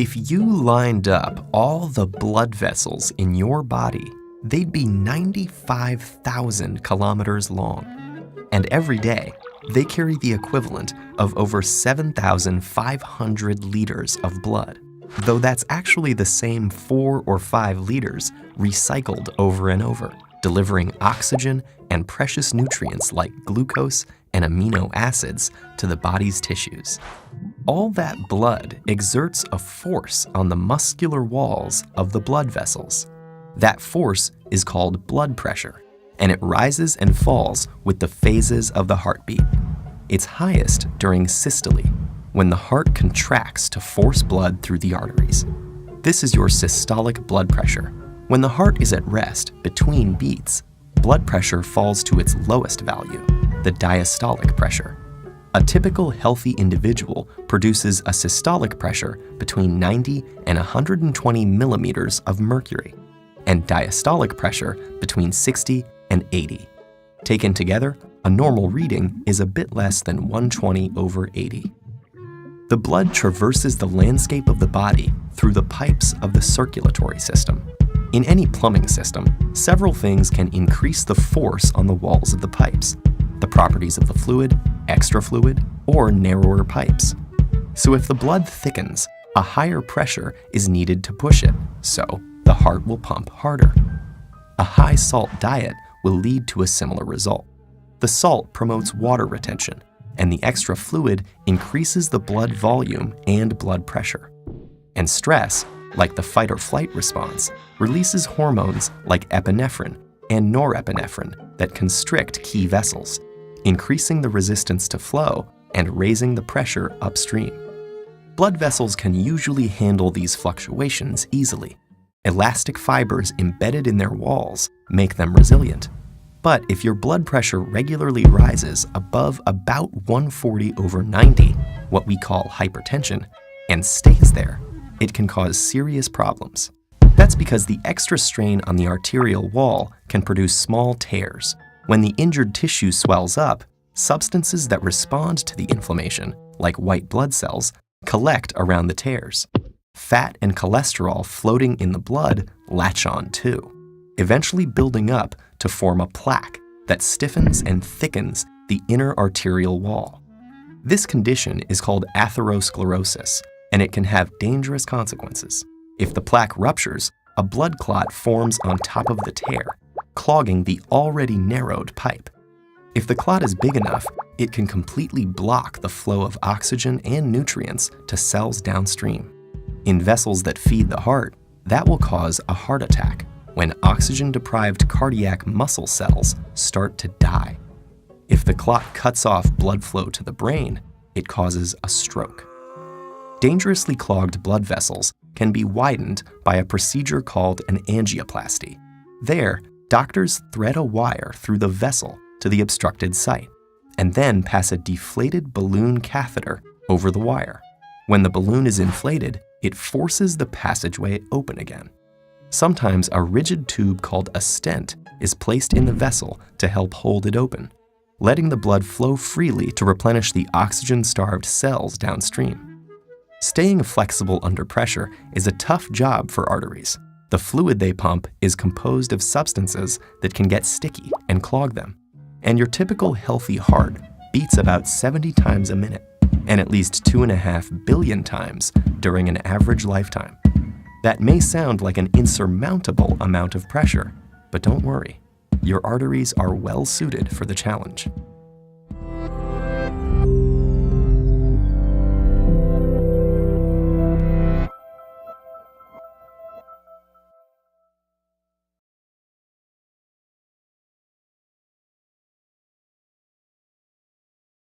If you lined up all the blood vessels in your body, they'd be 95,000 kilometers long. And every day, they carry the equivalent of over 7,500 liters of blood, though that's actually the same 4 or 5 liters recycled over and over, delivering oxygen and precious nutrients like glucose and amino acids to the body's tissues. All that blood exerts a force on the muscular walls of the blood vessels. That force is called blood pressure, and it rises and falls with the phases of the heartbeat. It's highest during systole, when the heart contracts to force blood through the arteries. This is your systolic blood pressure. When the heart is at rest between beats, blood pressure falls to its lowest value, the diastolic pressure. A typical healthy individual produces a systolic pressure between 90 and 120 millimeters of mercury, and diastolic pressure between 60 and 80. Taken together, a normal reading is a bit less than 120/80. The blood traverses the landscape of the body through the pipes of the circulatory system. In any plumbing system, several things can increase the force on the walls of the pipes: the properties of the fluid, extra fluid, or narrower pipes. So if the blood thickens, a higher pressure is needed to push it, so the heart will pump harder. A high salt diet will lead to a similar result. The salt promotes water retention, and the extra fluid increases the blood volume and blood pressure. And stress, like the fight or flight response, releases hormones like epinephrine and norepinephrine that constrict key vessels, increasing the resistance to flow and raising the pressure upstream. Blood vessels can usually handle these fluctuations easily. Elastic fibers embedded in their walls make them resilient. But if your blood pressure regularly rises above about 140/90, what we call hypertension, and stays there, it can cause serious problems. That's because the extra strain on the arterial wall can produce small tears. When the injured tissue swells up, substances that respond to the inflammation, like white blood cells, collect around the tears. Fat and cholesterol floating in the blood latch on too, eventually building up to form a plaque that stiffens and thickens the inner arterial wall. This condition is called atherosclerosis, and it can have dangerous consequences. If the plaque ruptures, a blood clot forms on top of the tear, clogging the already narrowed pipe. If the clot is big enough, it can completely block the flow of oxygen and nutrients to cells downstream. In vessels that feed the heart, that will cause a heart attack when oxygen-deprived cardiac muscle cells start to die. If the clot cuts off blood flow to the brain, it causes a stroke. Dangerously clogged blood vessels can be widened by a procedure called an angioplasty. There, doctors thread a wire through the vessel to the obstructed site, and then pass a deflated balloon catheter over the wire. When the balloon is inflated, it forces the passageway open again. Sometimes a rigid tube called a stent is placed in the vessel to help hold it open, letting the blood flow freely to replenish the oxygen-starved cells downstream. Staying flexible under pressure is a tough job for arteries. The fluid they pump is composed of substances that can get sticky and clog them. And your typical healthy heart beats about 70 times a minute, and at least 2.5 billion times during an average lifetime. That may sound like an insurmountable amount of pressure, but don't worry, your arteries are well suited for the challenge.